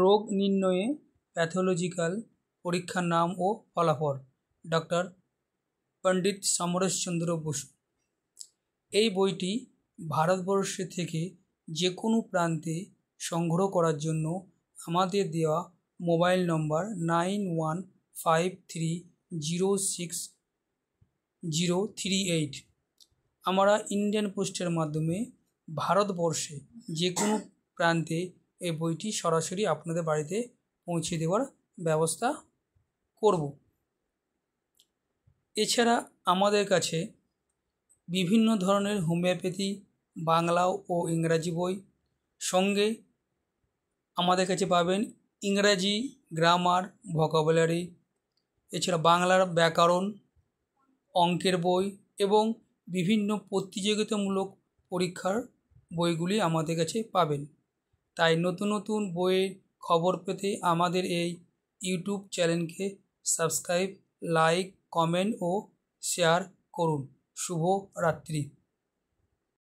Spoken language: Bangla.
রোগ নির্ণয়ে প্যাথোলজিক্যাল পরীক্ষার নাম ও ফলাফল, ডক্টর পণ্ডিত সমরেশচন্দ্র বসু। এই বইটি ভারতবর্ষ থেকে যে কোনো প্রান্তে সংগ্রহ করার জন্য আমাদের দেওয়া মোবাইল নম্বর 9153060038 আমরা ইন্ডিয়ান পোস্টের মাধ্যমে ভারতবর্ষে যে কোনো প্রান্তে এই বইটি সরাসরি আপনাদের বাড়িতে পৌঁছে দেওয়ার ব্যবস্থা করব। এছাড়া আমাদের কাছে বিভিন্ন ধরনের হোমিওপ্যাথি বাংলা ও ইংরাজি বই, সঙ্গে আমাদের কাছে পাবেন ইংরাজি গ্রামার, ভোকাবুলারি, এছাড়া বাংলার ব্যাকরণ, অঙ্কের বই এবং বিভিন্ন প্রতিযোগিতামূলক পরীক্ষার বইগুলি আমাদের কাছে পাবেন। তাই নতুন নতুন বইয়ের খবর পেতে আমাদের এই ইউটিউব চ্যানেলকে সাবস্ক্রাইব, লাইক, কমেন্ট ও শেয়ার করুন। শুভ রাত্রি।